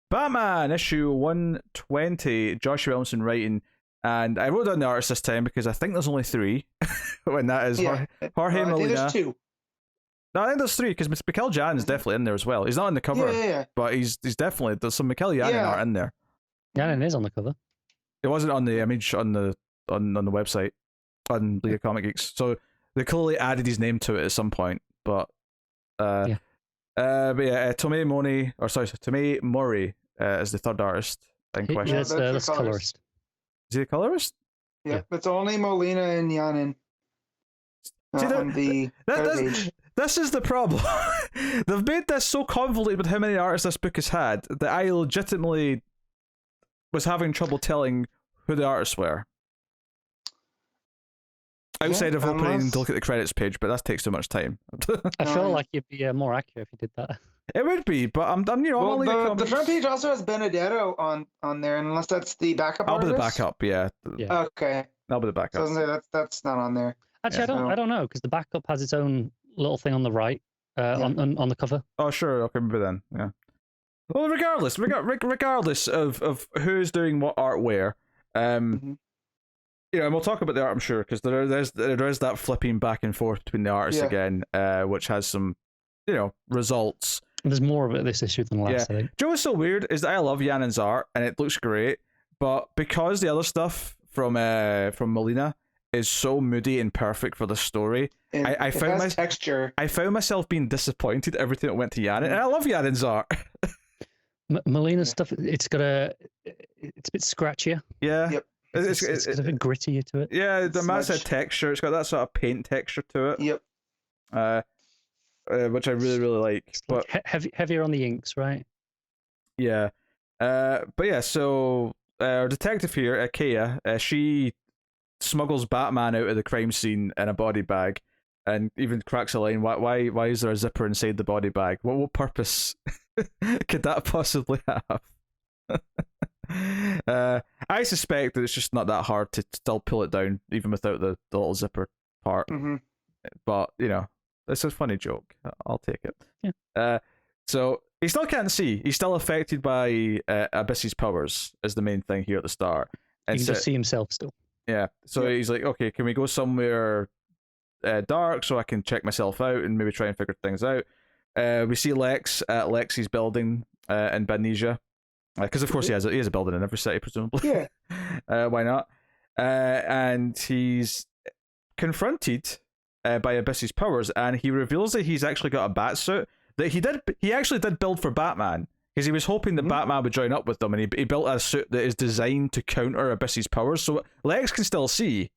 Batman issue 120, Joshua Williamson writing, and I wrote down the artist this time because I think there's only three, when that is Jorge I Molina. think there's two. No, I think there's three because Mikel Jan's definitely in there as well. He's not on the cover, but he's definitely, there's some Mikel Janin art in there. Janin is on the cover. It wasn't on the image on the website on League of Comic Geeks, so they clearly added his name to it at some point. But Tomei Mori is the third artist in question. That's the colorist. Is he the colorist? Yeah, it's only Molina and Janin. This is the problem. They've made this so convoluted with how many artists this book has had that I legitimately was having trouble telling who the artists were. Outside of opening to look at the credits page, but that takes too much time. I feel like you'd be more accurate if you did that. It would be, but I'm the front page also has Benedetto on there, unless that's the backup. I'll be the backup, yeah. Okay. I'll be the backup. So that's not on there. Actually, I don't know, because the backup has its own little thing on the right, on the cover. Oh, sure. Okay, maybe then. Yeah. Well, regardless of who's doing what art where, and we'll talk about the art, I'm sure, because there is that flipping back and forth between the artists again, which has some, results. There's more of it this issue than last, I think. Do you know what's so weird is that I love Janin's art and it looks great, but because the other stuff from Molina is so moody and perfect for the story, I found texture. I found myself being disappointed every time it went to Janin, and I love Janin's art. Molina's stuff, it's a bit scratchier. Yeah. Yep. It's got a bit grittier to it. Yeah, the mass texture. It's got that sort of paint texture to it. Yep. Which I really, really like. But heavier on the inks, right? Yeah. But yeah, so our detective here, Kea, she smuggles Batman out of the crime scene in a body bag, and even cracks a line. Why is there a zipper inside the body bag? What purpose could that possibly have? I suspect that it's just not that hard to still pull it down, even without the little zipper part. But it's a funny joke. I'll take it. Yeah. So he still can't see. He's still affected by Abyss's powers, is the main thing here at the start. And he can just see himself still. Yeah. So he's like, okay, can we go somewhere dark so I can check myself out and maybe try and figure things out? We see Lex at Lexi's building in Badnesia. Because of course he has a building in every city, presumably. Yeah. Why not? And he's confronted by Abyss's powers, and he reveals that he's actually got a bat suit that he actually did build for Batman, because he was hoping that Batman would join up with them, and he built a suit that is designed to counter Abyss's powers, so Lex can still see.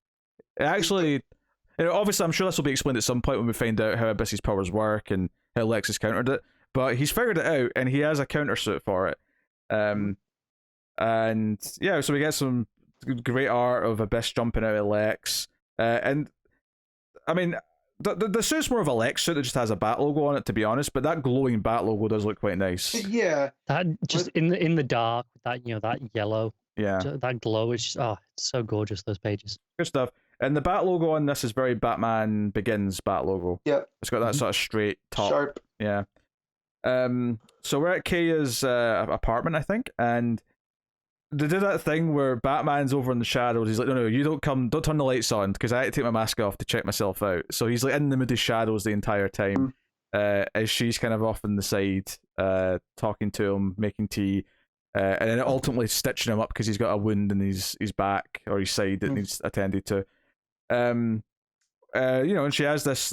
It actually, obviously, I'm sure this will be explained at some point when we find out how Abyss's powers work and how Lex has countered it. But he's figured it out, and he has a counter suit for it. And yeah, so we get some great art of Abyss jumping out at Lex, and I mean, the suit's more of a Lex suit that just has a bat logo on it, to be honest, but that glowing bat logo does look quite nice. Yeah, that just in the dark, that that yellow, that glow is it's so gorgeous. Those pages, good stuff. And the bat logo on this is very Batman Begins bat logo. Yeah, it's got that sort of straight top, sharp. Yeah. So we're at Kaya's apartment, I think, and they do that thing where Batman's over in the shadows. He's like, no, you don't turn the lights on, because I had to take my mask off to check myself out. So he's like in the moody shadows the entire time, as she's kind of off on the side, talking to him, making tea, and then ultimately stitching him up because he's got a wound in his back or his side that needs attended to. And she has this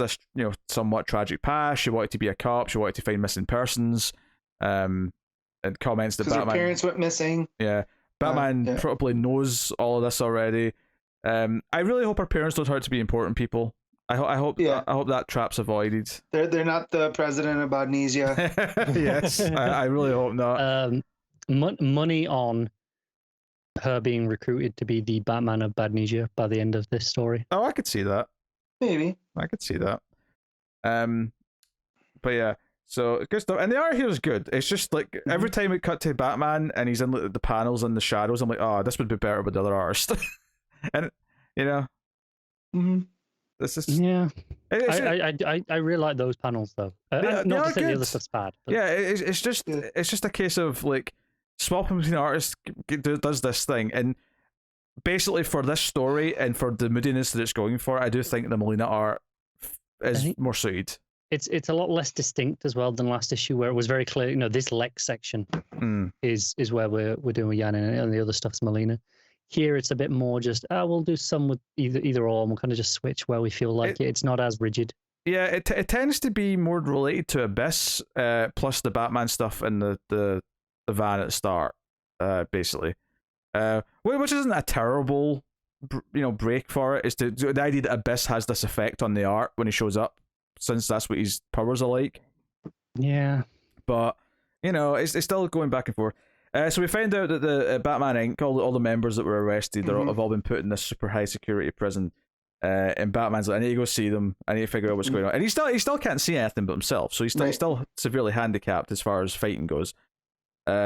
somewhat tragic past. She wanted to be a cop. She wanted to find missing persons. And comments that Batman, her parents went missing. Yeah, Batman probably knows all of this already. I really hope her parents don't turn out to be important people. I hope that trap's avoided. They're not the president of Badnesia. Yes, I really hope not. Money on her being recruited to be the Batman of Badnesia by the end of this story. Oh, I could see that. Maybe. I could see that. But yeah, so good stuff. And the art here is good. It's just like every time we cut to Batman and he's in the panels and the shadows, I'm like, oh, this would be better with the other artist. And this is I really like those panels though. Not to say the other stuff's bad. But... Yeah, it's just a case of like swapping between artists does this thing, and basically for this story and for the moodiness that it's going for, I do think the Molina art is more suited. It's a lot less distinct as well than last issue, where it was very clear. This Lex section is where we're doing with Yan, and the other stuff's Molina. Here it's a bit more just we'll do some with either or, and we'll kind of just switch where we feel like it. It's not as rigid. Yeah, it tends to be more related to Abyss, plus the Batman stuff and the van at the start, basically. Which isn't a terrible, break for it. Is the idea that Abyss has this effect on the art when he shows up, since that's what his powers are like. Yeah, but it's still going back and forth. So we find out that the Batman Inc., all the members that were arrested, have all been put in this super high security prison. And Batman's like, I need to go see them. I need to figure out what's going on. And he still can't see anything but himself. So he's still severely handicapped as far as fighting goes.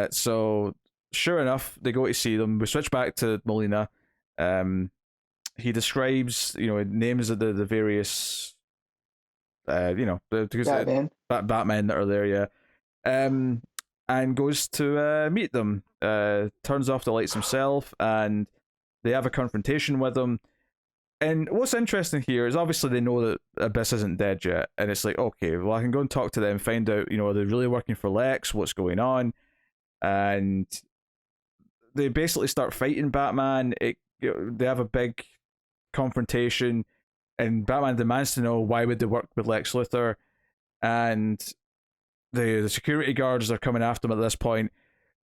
So sure enough, they go to see them. We switch back to Molina. He describes, names of the various, Batman that are there, yeah. And goes to meet them. Turns off the lights himself, and they have a confrontation with him. And what's interesting here is obviously they know that Abyss isn't dead yet, and it's like, okay, well, I can go and talk to them, find out, are they really working for Lex? What's going on? And they basically start fighting Batman. They have a big confrontation, and Batman demands to know why would they work with Lex Luthor, and the security guards are coming after him at this point,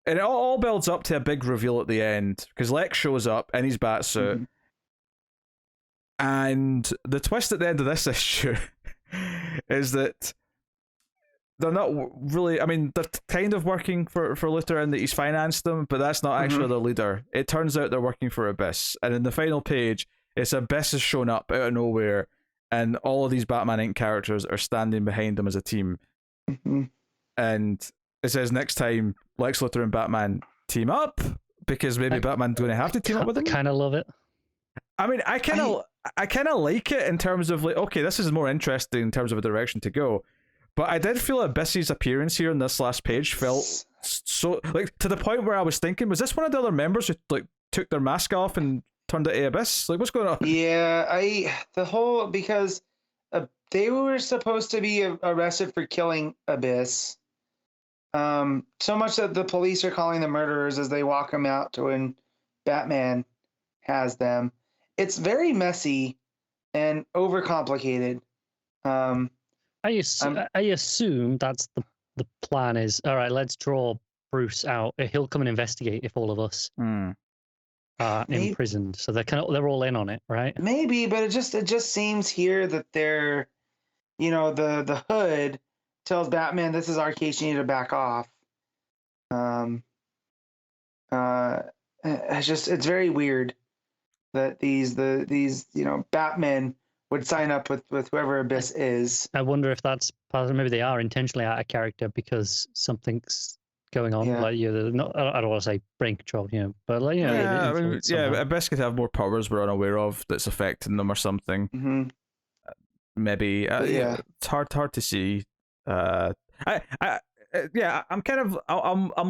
and it all builds up to a big reveal at the end because Lex shows up in his batsuit, and the twist at the end of this issue is that they're not really. I mean, they're kind of working for Luthor in that he's financed them, but that's not actually their leader. It turns out they're working for Abyss, and in the final page, it's Abyss has shown up out of nowhere, and all of these Batman Inc. characters are standing behind them as a team. And it says next time Lex Luthor and Batman team up, because maybe Batman's going to have to team up with them. I kind of love it. I mean, I kind of like it in terms of like, okay, this is more interesting in terms of a direction to go. But I did feel Abyss's appearance here in this last page felt so like to the point where I was thinking, was this one of the other members who like took their mask off and turned it Abyss? Like, what's going on? Yeah, because they were supposed to be arrested for killing Abyss. So much that the police are calling them murderers as they walk them out to when Batman has them. It's very messy and overcomplicated. I assume that's the plan is, all right, let's draw Bruce out. He'll come and investigate if all of us are imprisoned. So they're all in on it, right? Maybe, but it just seems here that they're, the Hood tells Batman, this is our case, you need to back off. It's very weird that these Batmen would sign up with whoever Abyss is. I wonder if that's maybe they are intentionally out of character because something's going on. Yeah. Like I don't want to say brain control, but like Abyss could have more powers we're unaware of that's affecting them or something. Maybe it's hard to see. I'm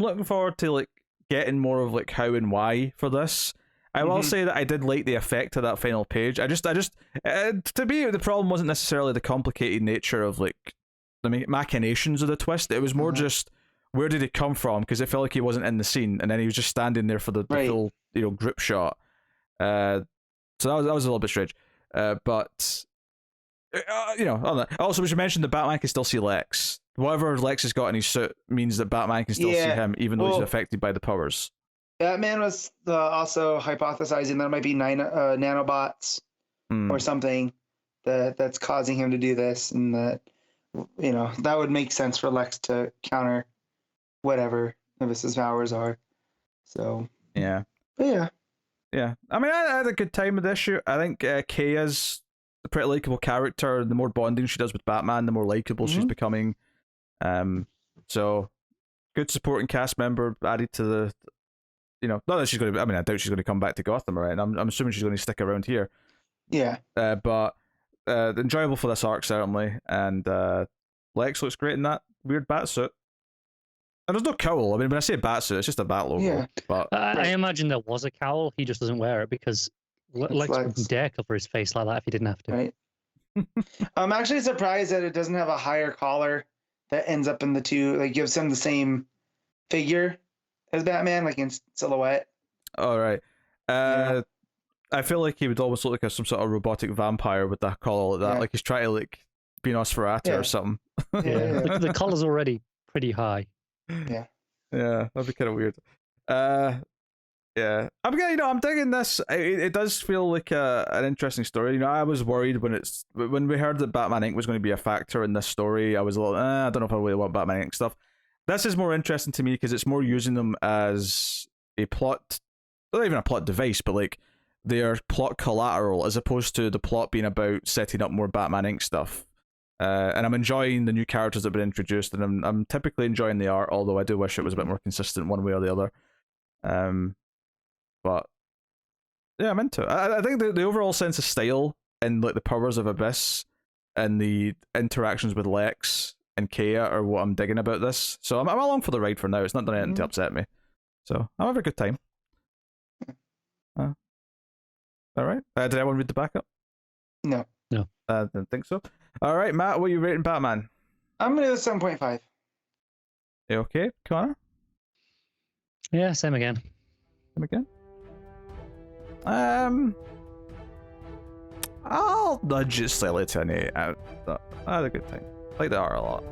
looking forward to like getting more of like how and why for this. I will say that I did like the effect of that final page. I just to me the problem wasn't necessarily the complicated nature of like the machinations of the twist. It was more just where did he come from, because it felt like he wasn't in the scene and then he was just standing there for the full group shot. So that was a little bit strange. But also we should mention that Batman can still see Lex. Whatever Lex has got in his suit means that Batman can still see him, even though he's affected by the powers. Batman was also hypothesizing that it might be nanobots or something that's causing him to do this, and that that would make sense for Lex to counter whatever Abyss's powers are. So yeah. I mean, I had a good time with this issue. I think Kaya's a pretty likable character. The more bonding she does with Batman, the more likable she's becoming. So good supporting cast member added to the. Not that she's going to. I mean, I doubt she's going to come back to Gotham, right? And I'm assuming she's going to stick around here. Yeah. But enjoyable for this arc certainly, and Lex looks great in that weird bat suit. And there's no cowl. I mean, when I say bat suit, it's just a bat logo. Yeah. But I imagine there was a cowl. He just doesn't wear it because Lex wouldn't dare cover his face like that if he didn't have to. Right. I'm actually surprised that it doesn't have a higher collar that ends up in the two, like gives him the same figure as Batman, like in silhouette. all right. I feel like he would almost look like some sort of robotic vampire with that collar like that. Yeah. Like he's trying to like be Nosferatu or something. Yeah. The collar's already pretty high. Yeah. Yeah, that'd be kind of weird. Yeah, I'm digging this. It does feel like an interesting story. I was worried when we heard that Batman Inc. was going to be a factor in this story. I was a little, I don't know if I really want Batman Inc. stuff. This is more interesting to me because it's more using them as a plot, not even a plot device, but like they are plot collateral as opposed to the plot being about setting up more Batman Inc. stuff. And I'm enjoying the new characters that have been introduced, and I'm typically enjoying the art, although I do wish it was a bit more consistent one way or the other. But yeah, I'm into it. I think the overall sense of style and like the powers of Abyss and the interactions with Lex and Kea are what I'm digging about this. So I'm along for the ride for now. It's not done anything to upset me. So I'm having a good time. All right. Did anyone read the backup? No. I didn't think so. All right, Matt, what are you rating Batman? I'm gonna do 7.5. You okay, Connor? Yeah, same again. Same again. I'll nudge it slightly to an 8. I had a good time. I like the art a lot.